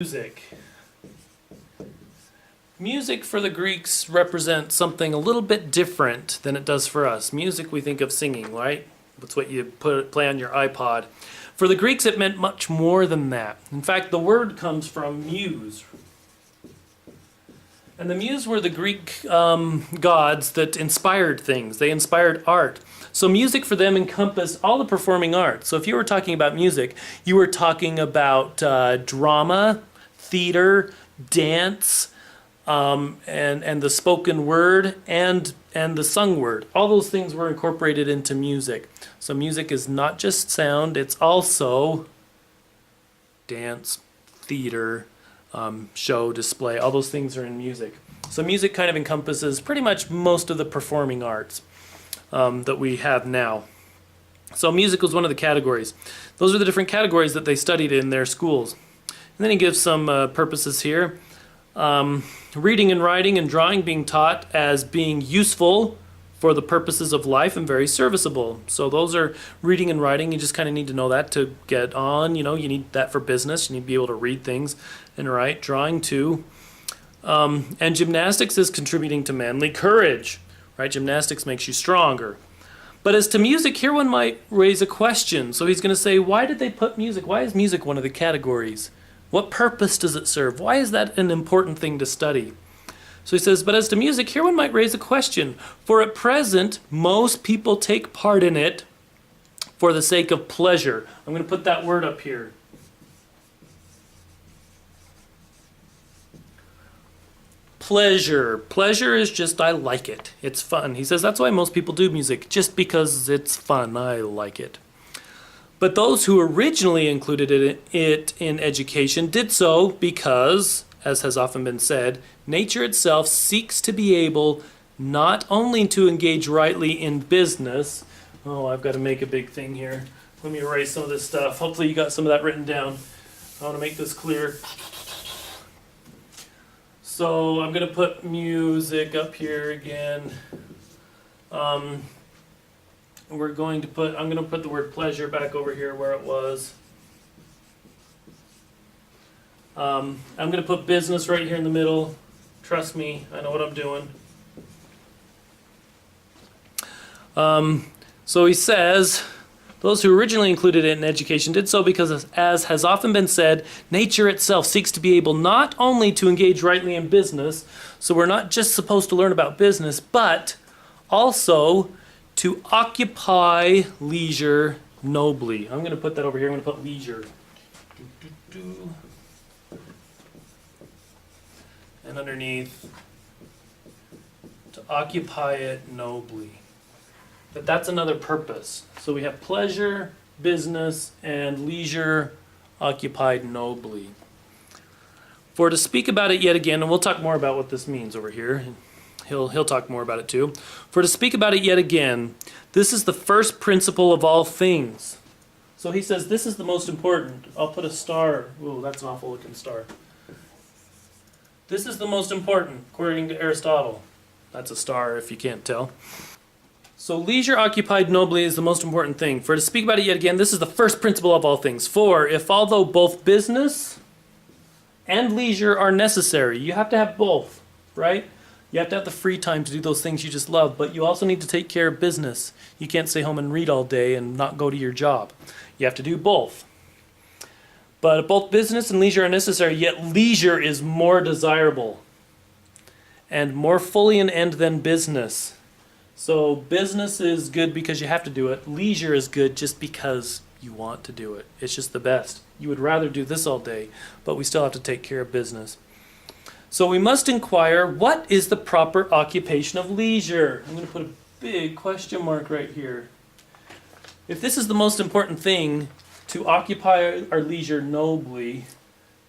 Music. Music for the Greeks represents something a little bit different than it does for us. Music, we think of singing, right? That's what you play on your iPod. For the Greeks, it meant much more than that. In fact, the word comes from muse. And the muse were the Greek gods that inspired things. They inspired art. So music for them encompassed all the performing arts. So if you were talking about music, you were talking about drama, theater, dance, and the spoken word and the sung word. All those things were incorporated into music. So music is not just sound, it's also dance, theater, show, display. All those things are in music. So music kind of encompasses pretty much most of the performing arts that we have now. So music was one of the categories. Those are the different categories that they studied in their schools. And then he gives some purposes here. Reading and writing and drawing being taught as being useful for the purposes of life and very serviceable. So those are reading and writing. You just kind of need to know that to get on. You know, you need that for business. You need to be able to read things and write. Drawing too. And gymnastics is contributing to manly courage. Right? Gymnastics makes you stronger. But as to music, here one might raise a question. So he's going to say, why did they put music? Why is music one of the categories? What purpose does it serve? Why is that an important thing to study? So he says, but as to music, here one might raise a question. For at present, most people take part in it for the sake of pleasure. I'm going to put that word up here. Pleasure. Pleasure is just, I like it. It's fun. He says that's why most people do music, just because it's fun. I like it. But those who originally included it in education did so because, as has often been said, nature itself seeks to be able not only to engage rightly in business. Oh, I've got to make a big thing here. Let me erase some of this stuff. Hopefully you got some of that written down. I want to make this clear. So I'm going to put music up here again. I'm going to put the word pleasure back over here where it was. I'm going to put business right here in the middle. Trust me, I know what I'm doing. So he says, those who originally included it in education did so because, as has often been said, nature itself seeks to be able not only to engage rightly in business, so we're not just supposed to learn about business, but also to occupy leisure nobly. I'm going to put that over here. I'm going to put leisure. And underneath, to occupy it nobly. But that's another purpose. So we have pleasure, business, and leisure occupied nobly. For to speak about it yet again, and we'll talk more about what this means over here. He'll talk more about it too. For to speak about it yet again, this is the first principle of all things. So he says this is the most important. I'll put a star. Ooh, that's an awful looking star. This is the most important, according to Aristotle. That's a star if you can't tell. So leisure occupied nobly is the most important thing. For to speak about it yet again, this is the first principle of all things. For if although both business and leisure are necessary, you have to have both, right? You have to have the free time to do those things you just love, but you also need to take care of business. You can't stay home and read all day and not go to your job. You have to do both. But both business and leisure are necessary, yet leisure is more desirable and more fully an end than business. So business is good because you have to do it. Leisure is good just because you want to do it. It's just the best. You would rather do this all day, but we still have to take care of business. So we must inquire, what is the proper occupation of leisure? I'm going to put a big question mark right here. If this is the most important thing, to occupy our leisure nobly,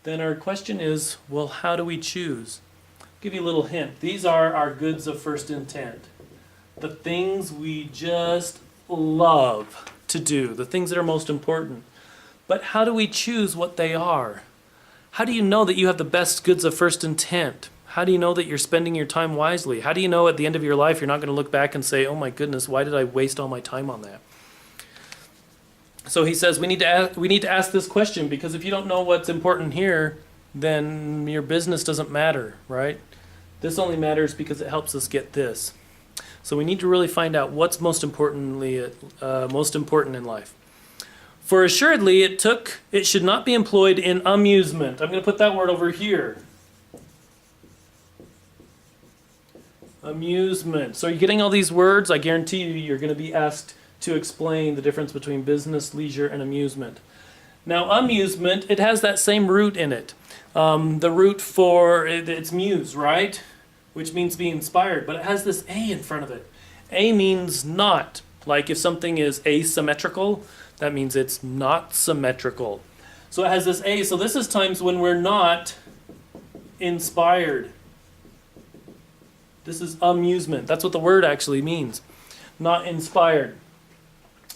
then our question is, well, how do we choose? I'll give you a little hint. These are our goods of first intent. The things we just love to do, the things that are most important. But how do we choose what they are? How do you know that you have the best goods of first intent? How do you know that you're spending your time wisely? How do you know at the end of your life you're not going to look back and say, oh my goodness, why did I waste all my time on that? So he says we need to ask this question, because if you don't know what's important here, then your business doesn't matter, right? This only matters because it helps us get this. So we need to really find out what's most important in life. For assuredly, it should not be employed in amusement. I'm going to put that word over here. Amusement. So are you getting all these words? I guarantee you're going to be asked to explain the difference between business, leisure, and amusement. Now, amusement, it has that same root in it. The root for it's muse, right? Which means be inspired, but it has this A in front of it. A means not. Like if something is asymmetrical, that means it's not symmetrical. So it has this A. So this is times when we're not inspired. This is amusement. That's what the word actually means. Not inspired.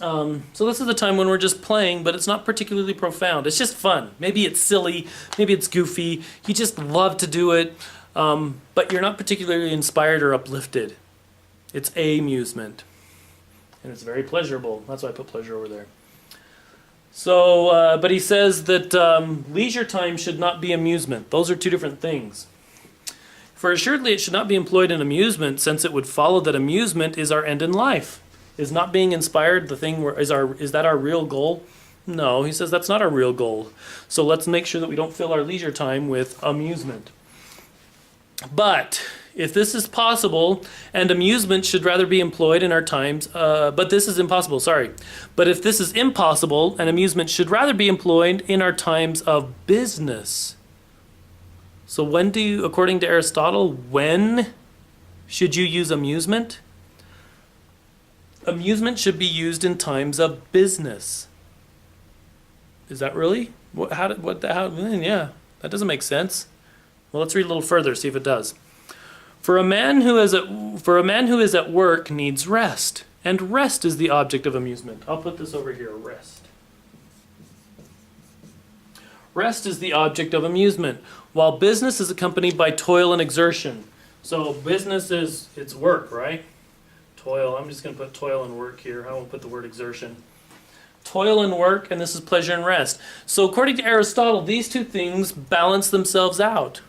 So this is the time when we're just playing, but it's not particularly profound. It's just fun. Maybe it's silly. Maybe it's goofy. You just love to do it. But you're not particularly inspired or uplifted. It's amusement. And it's very pleasurable. That's why I put pleasure over there. So, but he says that leisure time should not be amusement. Those are two different things. For assuredly it should not be employed in amusement, since it would follow that amusement is our end in life. Is not being inspired the thing is that our real goal? No, he says that's not our real goal. So let's make sure that we don't fill our leisure time with amusement. But if this is possible, and amusement should rather be employed in our times, but this is impossible, sorry. But if this is impossible, and amusement should rather be employed in our times of business. So according to Aristotle, when should you use amusement? Amusement should be used in times of business. Is that really? Yeah, that doesn't make sense. Well, let's read a little further, see if it does. For a man who is at work needs rest, and rest is the object of amusement. I'll put this over here, rest. Rest is the object of amusement, while business is accompanied by toil and exertion. So business it's work, right? Toil. I'm just going to put toil and work here. I won't put the word exertion. Toil and work, and this is pleasure and rest. So according to Aristotle, these two things balance themselves out.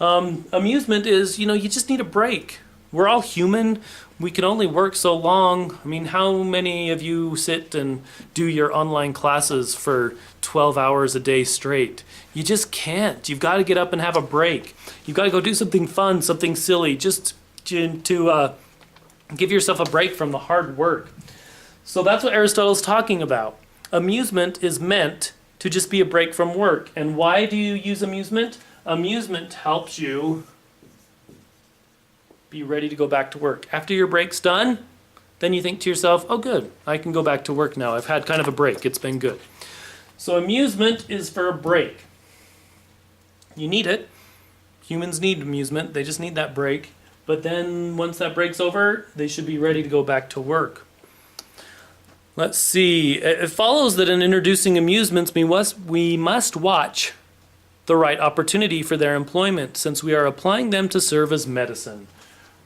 Amusement is, you just need a break. We're all human. We can only work so long. I mean, how many of you sit and do your online classes for 12 hours a day straight? You just can't. You've got to get up and have a break. You've got to go do something fun, something silly, just to give yourself a break from the hard work. So that's what Aristotle's talking about. Amusement is meant to just be a break from work. And why do you use amusement? Amusement helps you be ready to go back to work. After your break's done, then you think to yourself, oh good, I can go back to work now. I've had kind of a break. It's been good. So amusement is for a break. You need it. Humans need amusement. They just need that break. But then once that break's over, they should be ready to go back to work. Let's see. It follows that in introducing amusements, we must watch the right opportunity for their employment, since we are applying them to serve as medicine.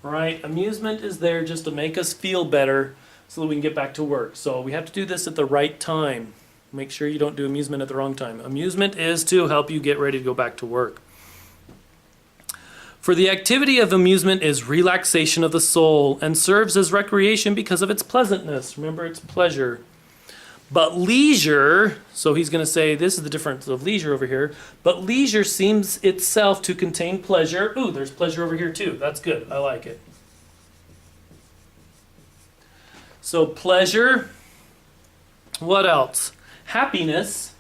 Right? Amusement is there just to make us feel better so that we can get back to work. So we have to do this at the right time. Make sure you don't do amusement at the wrong time. Amusement is to help you get ready to go back to work. For the activity of amusement is relaxation of the soul and serves as recreation because of its pleasantness. Remember, it's pleasure. But leisure, so he's going to say this is the difference of leisure over here, but leisure seems itself to contain pleasure. Ooh, there's pleasure over here too. That's good. I like it. So pleasure. What else? Happiness.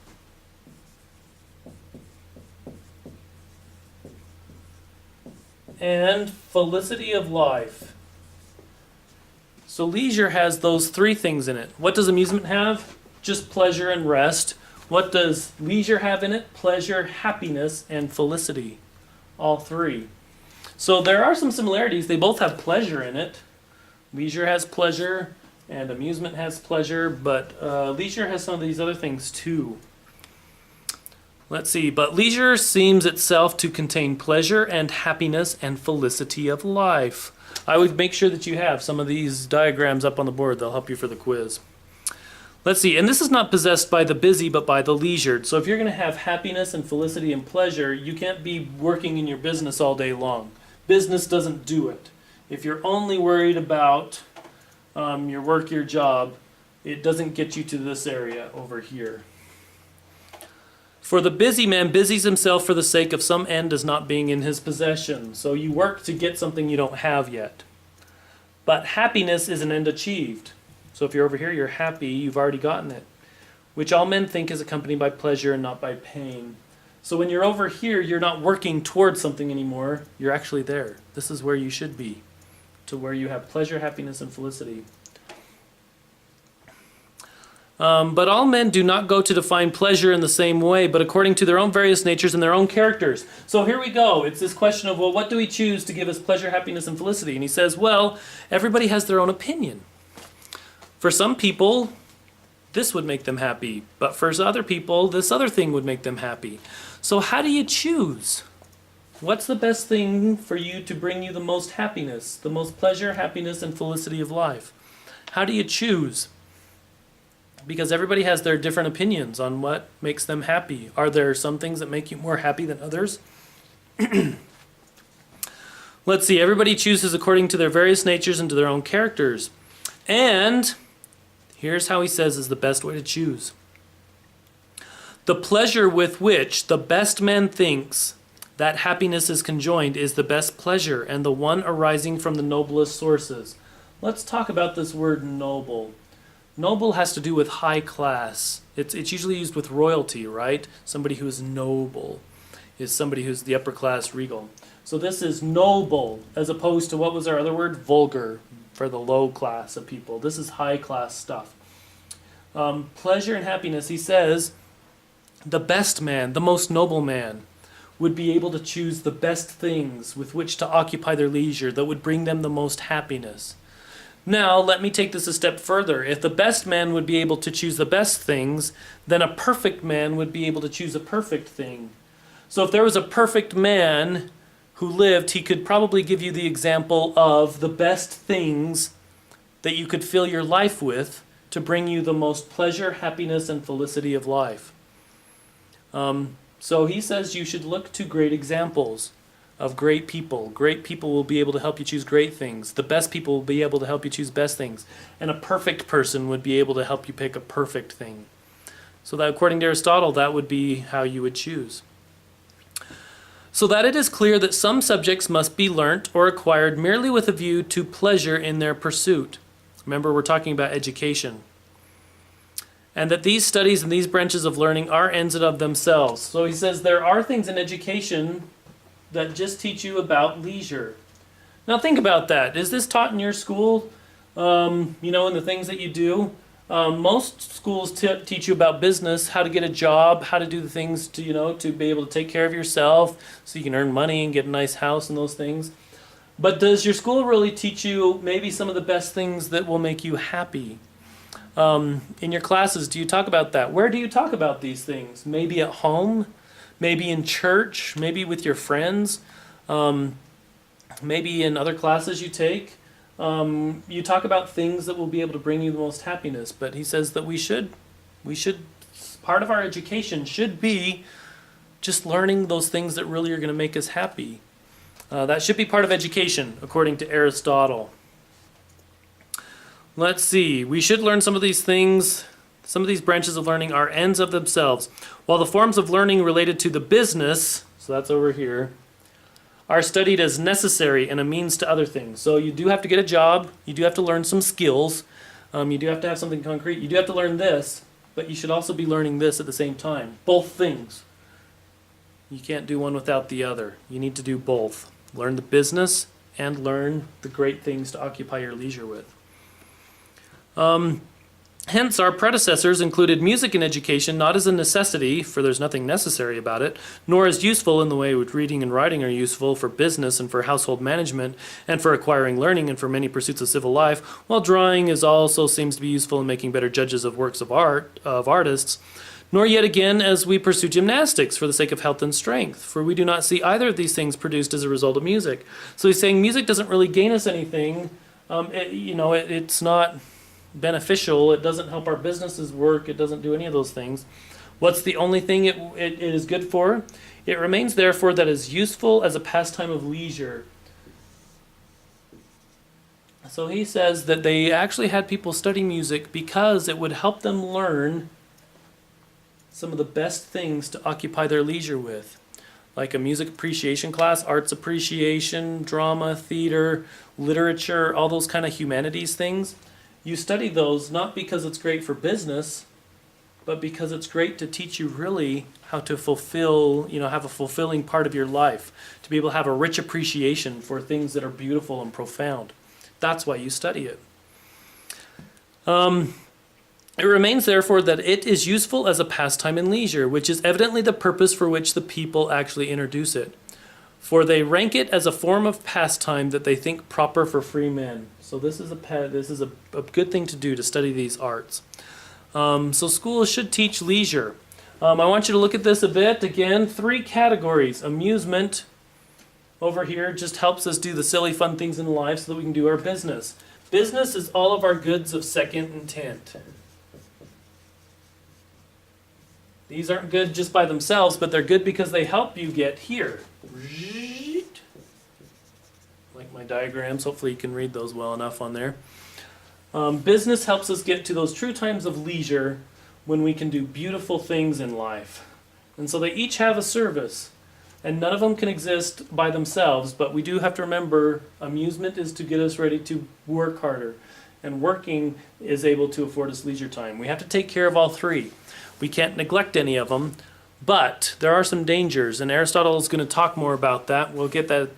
And felicity of life. So leisure has those three things in it. What does amusement have? Just pleasure and rest. What does leisure have in it? Pleasure, happiness, and felicity. All three. So there are some similarities. They both have pleasure in it. Leisure has pleasure and amusement has pleasure, but leisure has some of these other things too. Let's see, but leisure seems itself to contain pleasure and happiness and felicity of life. I would make sure that you have some of these diagrams up on the board. They'll help you for the quiz. Let's see, and this is not possessed by the busy, but by the leisured. So if you're going to have happiness and felicity and pleasure, you can't be working in your business all day long. Business doesn't do it. If you're only worried about your work, your job, it doesn't get you to this area over here. For the busy man busies himself for the sake of some end as not being in his possession. So you work to get something you don't have yet. But happiness is an end achieved. So if you're over here, you're happy, you've already gotten it. Which all men think is accompanied by pleasure and not by pain. So when you're over here, you're not working towards something anymore. You're actually there. This is where you should be. To where you have pleasure, happiness, and felicity. But all men do not go to define pleasure in the same way, but according to their own various natures and their own characters. So here we go. It's this question of, well, what do we choose to give us pleasure, happiness, and felicity? And he says, well, everybody has their own opinion. For some people, this would make them happy, but for other people, this other thing would make them happy. So how do you choose? What's the best thing for you to bring you the most happiness, the most pleasure, happiness, and felicity of life? How do you choose? Because everybody has their different opinions on what makes them happy. Are there some things that make you more happy than others? Let's see, everybody chooses according to their various natures and to their own characters. And here's how he says is the best way to choose. The pleasure with which the best man thinks that happiness is conjoined is the best pleasure and the one arising from the noblest sources. Let's talk about this word noble. Noble has to do with high class. It's usually used with royalty, right? Somebody who is noble is somebody who's the upper class regal. So this is noble as opposed to, what was our other word? Vulgar, for the low class of people. This is high class stuff. Pleasure and happiness, he says, the best man, the most noble man, would be able to choose the best things with which to occupy their leisure that would bring them the most happiness. Now, let me take this a step further. If the best man would be able to choose the best things, then a perfect man would be able to choose a perfect thing. So if there was a perfect man who lived, he could probably give you the example of the best things that you could fill your life with to bring you the most pleasure, happiness, and felicity of life. So he says you should look to great examples of great people. Great people will be able to help you choose great things. The best people will be able to help you choose best things. And a perfect person would be able to help you pick a perfect thing. So that, according to Aristotle, that would be how you would choose. So that it is clear that some subjects must be learnt or acquired merely with a view to pleasure in their pursuit. Remember, we're talking about education. And that these studies and these branches of learning are ends in of themselves. So he says there are things in education that just teach you about leisure. Now think about that. Is this taught in your school? In the things that you do? Most schools teach you about business, how to get a job, how to do the things to be able to take care of yourself so you can earn money and get a nice house and those things. But does your school really teach you maybe some of the best things that will make you happy? In your classes, do you talk about that? Where do you talk about these things? Maybe at home? Maybe in church? Maybe with your friends? Maybe in other classes you take? You talk about things that will be able to bring you the most happiness. But he says that we should, part of our education should be just learning those things that really are going to make us happy. That should be part of education, according to Aristotle. Let's see. We should learn some of these things. Some of these branches of learning are ends of themselves, while the forms of learning related to the business, so that's over here, are studied as necessary and a means to other things. So you do have to get a job. You do have to learn some skills. You do have to have something concrete. You do have to learn this, but you should also be learning this at the same time. Both things. You can't do one without the other. You need to do both. Learn the business and learn the great things to occupy your leisure with. Hence, our predecessors included music in education not as a necessity, for there's nothing necessary about it, nor as useful in the way which reading and writing are useful for business and for household management and for acquiring learning and for many pursuits of civil life, while drawing is also seems to be useful in making better judges of works of art, of artists, nor yet again as we pursue gymnastics for the sake of health and strength, for we do not see either of these things produced as a result of music. So he's saying music doesn't really gain us anything. It's not... beneficial. It doesn't help our businesses work. It doesn't do any of those things. What's the only thing it is good for? It remains therefore that is useful as a pastime of leisure. So he says that they actually had people study music because it would help them learn some of the best things to occupy their leisure with. Like a music appreciation class, arts appreciation, drama, theater, literature, all those kind of humanities things. You study those not because it's great for business, but because it's great to teach you really how to fulfill, have a fulfilling part of your life, to be able to have a rich appreciation for things that are beautiful and profound. That's why you study it. It remains therefore that it is useful as a pastime and leisure, which is evidently the purpose for which the people actually introduce it. For they rank it as a form of pastime that they think proper for free men. So this is a good thing to do, to study these arts. So schools should teach leisure. I want you to look at this a bit. Again, 3 categories. Amusement over here just helps us do the silly fun things in life so that we can do our business. Business is all of our goods of second intent. These aren't good just by themselves, but they're good because they help you get here. Like my diagrams, hopefully you can read those well enough on there. Business helps us get to those true times of leisure when we can do beautiful things in life. And so they each have a service, and none of them can exist by themselves, but we do have to remember amusement is to get us ready to work harder, and working is able to afford us leisure time. We have to take care of all 3. We can't neglect any of them, but there are some dangers, and Aristotle is going to talk more about that. We'll get to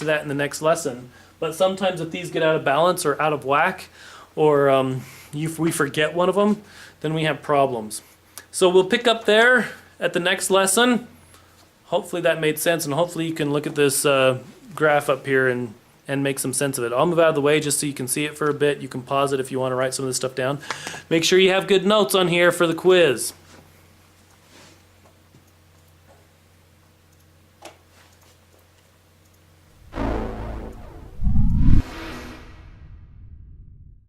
that in the next lesson. But sometimes if these get out of balance or out of whack, or if we forget one of them, then we have problems. So we'll pick up there at the next lesson. Hopefully that made sense, and hopefully you can look at this graph up here and make some sense of it. I'll move out of the way just so you can see it for a bit. You can pause it if you want to write some of this stuff down. Make sure you have good notes on here for the quiz.